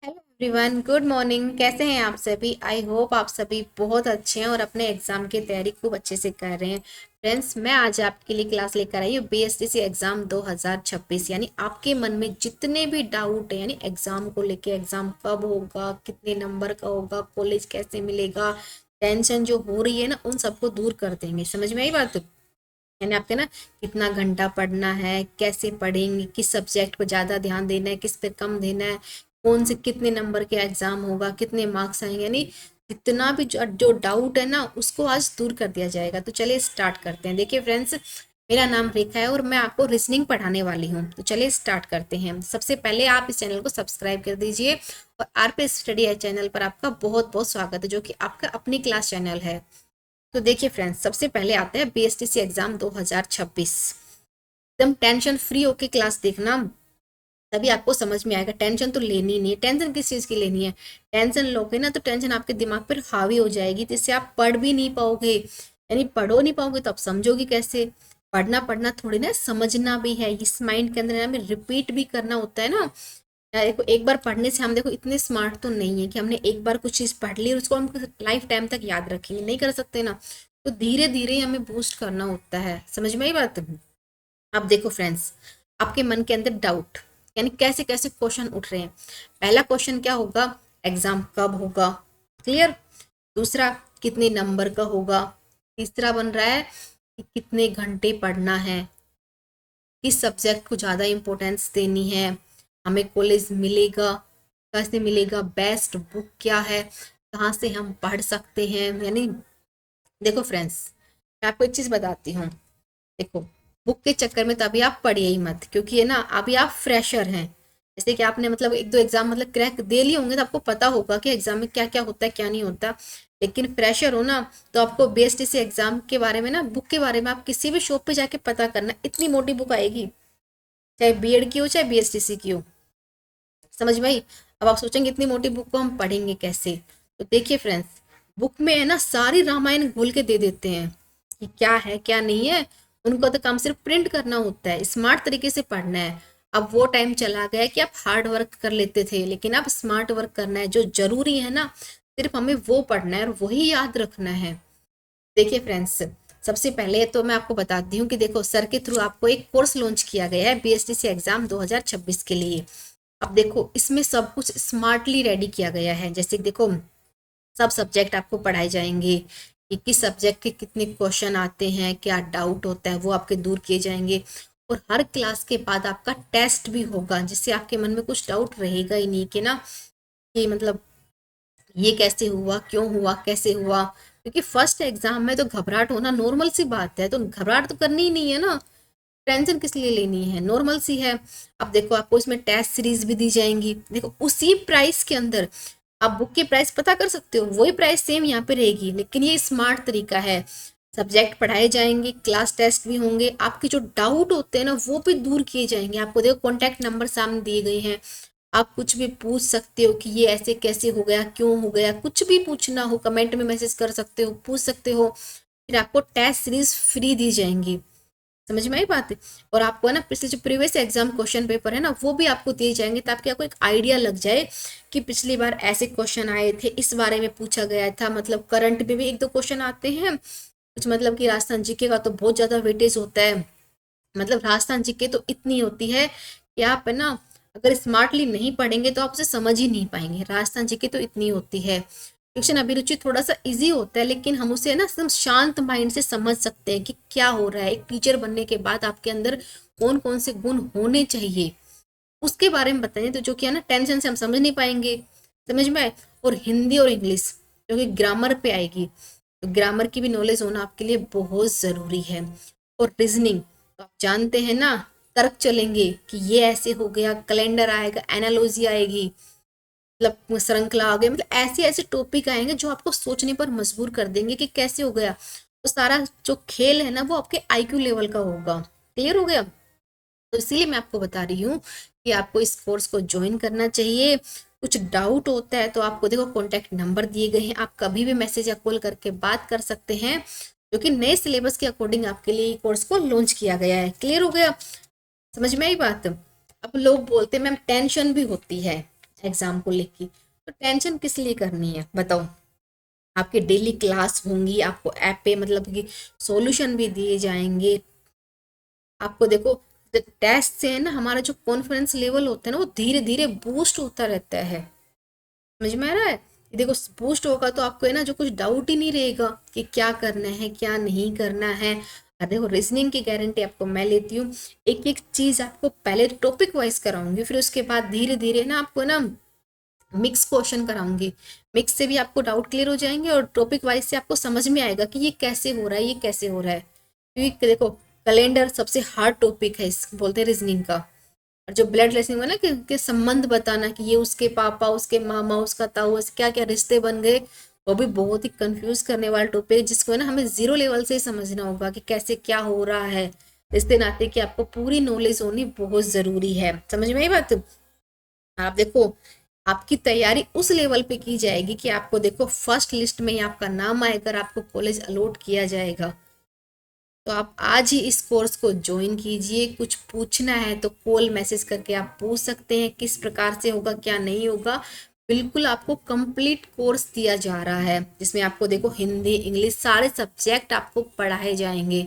Hello everyone, good morning. कैसे हैं आप सभी? आई होप आप सभी बहुत अच्छे हैं और अपने एग्जाम की तैयारी खूब अच्छे से कर रहे हैं। फ्रेंड्स, मैं आज आपके लिए क्लास लेकर आई हूँ बीएसटीसी एग्जाम 2026। यानी आपके मन में जितने भी डाउट है, यानी एग्जाम को लेके, एग्जाम कब होगा, कितने नंबर का होगा, कॉलेज कैसे मिलेगा, टेंशन जो हो रही है ना, उन सबको दूर कर देंगे। समझ में आई बात? यानी आपके ना कितना घंटा पढ़ना है, कैसे पढ़ेंगे, किस सब्जेक्ट पर ज़्यादा ध्यान देना है, किस पे कम देना है, कौन से कितने नंबर के एग्जाम होगा, कितने मार्क्स आएंगे, यानी जितना भी जो डाउट है ना, उसको आज दूर कर दिया जाएगा। तो चलिए स्टार्ट करते हैं। देखिए फ्रेंड्स, मेरा नाम रेखा है और मैं आपको रीजनिंग पढ़ाने वाली हूँ। तो चलिए स्टार्ट करते हैं। सबसे पहले आप इस चैनल को सब्सक्राइब कर दीजिए और आरपी स्टडी चैनल पर आपका बहुत बहुत स्वागत है, जो कि आपका अपनी क्लास चैनल है। तो देखिए फ्रेंड्स, सबसे पहले आते हैं बीएसटीसी एग्जाम 2026। एकदम टेंशन फ्री होके क्लास देखना, तभी आपको समझ में आएगा। टेंशन तो लेनी नहीं है। टेंशन किस चीज़ की लेनी है? टेंशन लोगे ना तो टेंशन आपके दिमाग पर हावी हो जाएगी, जिससे आप पढ़ भी नहीं पाओगे। यानी पढ़ो नहीं पाओगे तो आप समझोगे कैसे? पढ़ना पढ़ना थोड़ी ना, समझना भी है। इस माइंड के अंदर हमें रिपीट भी करना होता है ना। देखो, एक बार पढ़ने से हम देखो इतने स्मार्ट तो नहीं है कि हमने एक बार कुछ चीज़ पढ़ ली और उसको हम लाइफ टाइम तक याद रखेंगे, नहीं कर सकते ना। तो धीरे धीरे हमें बूस्ट करना होता है। समझ में आई बात? अब देखो फ्रेंड्स, आपके मन के अंदर डाउट, यानी कैसे कैसे क्वेश्चन उठ रहे हैं। पहला क्वेश्चन क्या होगा? एग्जाम कब होगा? क्लियर। दूसरा, कितने नंबर का होगा? तीसरा बन रहा है कि कितने घंटे पढ़ना है, किस सब्जेक्ट को ज़्यादा इम्पोर्टेंस देनी है, हमें कॉलेज मिलेगा, कैसे मिलेगा, बेस्ट बुक क्या है, कहाँ से हम पढ़ सकते हैं। यानी देखो फ्रेंड्स, मैं आपको एक चीज़ बताती हूँ। देखो, बुक के चक्कर में तो अभी आप पढ़िए ही मत, क्योंकि है ना, अभी आप फ्रेशर हैं। जैसे कि आपने मतलब एक दो एग्जाम मतलब क्रैक दे लिए होंगे, तो आपको पता होगा कि एग्जाम में क्या क्या होता है, क्या नहीं होता। लेकिन फ्रेशर हो ना, तो आपको बीएसटीसी एग्जाम के बारे में ना, बुक के बारे में आप किसी भी शॉप पे जाके पता करना। इतनी मोटी बुक आएगी, चाहे बीएड की हो चाहे बीएसटीसी की हो। समझ में आई? अब आप सोचेंगे इतनी मोटी बुक को हम पढ़ेंगे कैसे? तो देखिए फ्रेंड्स, बुक में है ना सारी रामायण घोल के दे देते हैं कि क्या है क्या नहीं है। उनको तो काम सिर्फ प्रिंट करना होता है, स्मार्ट तरीके से पढ़ना है। अब वो टाइम चला गया कि आप हार्ड वर्क कर लेते थे, लेकिन अब स्मार्ट वर्क करना है। जो जरूरी है ना, सिर्फ हमें वो पढ़ना है और वही याद रखना है। देखिए फ्रेंड्स, सबसे पहले तो मैं आपको बताती हूँ कि देखो, सर के थ्रू आपको एक कोर्स लॉन्च किया गया है बीएसटीसी एग्जाम 2026 के लिए। अब देखो, इसमें सब कुछ स्मार्टली रेडी किया गया है। जैसे कि देखो, सब सब्जेक्ट आपको पढ़ाए जाएंगे कि किस सब्जेक्ट के कितने क्वेश्चन आते हैं, क्या डाउट होता है, वो आपके दूर किए जाएंगे। और हर क्लास के बाद आपका टेस्ट भी होगा, जिससे आपके मन में कुछ डाउट रहेगा ही नहीं कि ना, कि मतलब ये कैसे हुआ, क्यों हुआ, कैसे हुआ। क्योंकि फर्स्ट एग्जाम में तो घबराहट होना नॉर्मल सी बात है, तो घबराहट तो करनी ही नहीं है ना। टेंशन किस लिए लेनी है, नॉर्मल सी है। अब देखो, आपको इसमें टेस्ट सीरीज भी दी जाएंगी। देखो, उसी प्राइस के अंदर आप बुक की प्राइस पता कर सकते हो, वही प्राइस सेम यहाँ पे रहेगी, लेकिन ये स्मार्ट तरीका है। सब्जेक्ट पढ़ाए जाएंगे, क्लास टेस्ट भी होंगे, आपके जो डाउट होते हैं ना, वो भी दूर किए जाएंगे। आपको देखो, कॉन्टैक्ट नंबर सामने दिए गए हैं। आप कुछ भी पूछ सकते हो कि ये ऐसे कैसे हो गया, क्यों हो गया, कुछ भी पूछना हो कमेंट में मैसेज कर सकते हो, पूछ सकते हो। फिर आपको टेस्ट सीरीज फ्री दी जाएंगी। समझ में आई बात? और आपको है ना, पिछले जो प्रीवियस एग्जाम क्वेश्चन पेपर है ना, वो भी आपको दिए जाएंगे, ताकि आपको एक आइडिया लग जाए कि पिछली बार ऐसे क्वेश्चन आए थे, इस बारे में पूछा गया था। मतलब करंट में भी एक दो क्वेश्चन आते हैं कुछ, मतलब कि राजस्थान जीके का तो बहुत ज्यादा वेटेज होता है। मतलब राजस्थान जीके तो इतनी होती है कि आप है ना, अगर स्मार्टली नहीं पढ़ेंगे तो आप उसे समझ ही नहीं पाएंगे। राजस्थान जीके तो इतनी होती है। ट्यूशन अभिरुचि थोड़ा सा इजी होता है, लेकिन हम उसे ना एकदम शांत माइंड से समझ सकते हैं कि क्या हो रहा है। एक टीचर बनने के बाद आपके अंदर कौन कौन से गुण होने चाहिए, उसके बारे में बताएंगे। तो जो कि है ना, टेंशन से हम समझ नहीं पाएंगे। समझ में आए? और हिंदी और इंग्लिश, जो कि ग्रामर पे आएगी, तो ग्रामर की भी नॉलेज होना आपके लिए बहुत ज़रूरी है। और रीजनिंग तो आप जानते हैं ना, तर्क चलेंगे कि ये ऐसे हो गया, कैलेंडर आएगा, एनालॉजी आएगी, मतलब श्रृंखला आ गई, मतलब ऐसे ऐसे टॉपिक आएंगे जो आपको सोचने पर मजबूर कर देंगे कि कैसे हो गया। तो सारा जो खेल है ना, वो आपके आईक्यू लेवल का होगा। क्लियर हो गया? तो इसीलिए मैं आपको बता रही हूँ कि आपको इस कोर्स को ज्वाइन करना चाहिए। कुछ डाउट होता है तो आपको देखो, कॉन्टैक्ट नंबर दिए गए हैं, आप कभी भी मैसेज या कॉल करके बात कर सकते हैं, जो कि नए सिलेबस के अकॉर्डिंग आपके लिए कोर्स को लॉन्च किया गया है। क्लियर हो गया? समझ में आई बात? अब लोग बोलते हैं मैम टेंशन भी होती है एग्जाम को लेके, तो टेंशन किस लिए करनी है बताओ। आपके डेली क्लास होंगी, आपको ऐप पे मतलब कि सॉल्यूशन भी दिए जाएंगे। आपको देखो, टेस्ट से है ना हमारा जो कॉन्फिडेंस लेवल होता है ना वो धीरे धीरे बूस्ट होता रहता है। समझ में आ रहा है? ये देखो, बूस्ट होगा तो आपको है ना जो कुछ डाउट ही नहीं रहेगा कि क्या करना है क्या नहीं करना है। और देखो, रीजनिंग की गारंटी आपको मैं लेती हूँ। एक एक चीज आपको पहले टॉपिक वाइज कराऊंगी, फिर उसके बाद धीरे धीरे ना आपको ना मिक्स क्वेश्चन कराऊंगी। मिक्स से भी आपको डाउट क्लियर हो जाएंगे और टॉपिक वाइज से आपको समझ में आएगा कि ये कैसे हो रहा है, ये कैसे हो रहा है। क्योंकि देखो, कैलेंडर सबसे हार्ड टॉपिक है इस बोलते हैं रीजनिंग का। और जो ब्लड रिलेशन हुआ ना कि संबंध बताना कि ये उसके पापा, उसके मामा, उसका ताऊ, ऐसे क्या क्या रिश्ते बन गए, वो भी बहुत ही कंफ्यूज करने वाला टॉपिक है, जिसको है ना हमें जीरो लेवल से ही समझना होगा कि कैसे क्या हो रहा है। रिश्ते नाते की आपको पूरी नॉलेज होनी बहुत जरूरी है। समझ में आई बात? आप देखो, आपकी तैयारी उस लेवल पे की जाएगी कि आपको देखो फर्स्ट लिस्ट में ही आपका नाम आएगा, आपको कॉलेज अलॉट किया जाएगा। तो आप आज ही इस कोर्स को ज्वाइन कीजिए। कुछ पूछना है तो कॉल मैसेज करके आप पूछ सकते हैं किस प्रकार से होगा क्या नहीं होगा। बिल्कुल आपको कंप्लीट कोर्स दिया जा रहा है, जिसमें आपको देखो हिंदी इंग्लिश सारे सब्जेक्ट आपको पढ़ाए जाएंगे।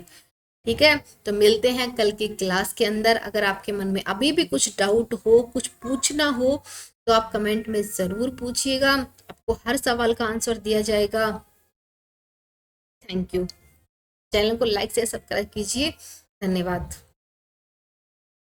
ठीक है, तो मिलते हैं कल की क्लास के अंदर। अगर आपके मन में अभी भी कुछ डाउट हो, कुछ पूछना हो, तो आप कमेंट में ज़रूर पूछिएगा। आपको हर सवाल का आंसर दिया जाएगा। Thank you. चैनल को लाइक से सब्सक्राइब कीजिए। धन्यवाद।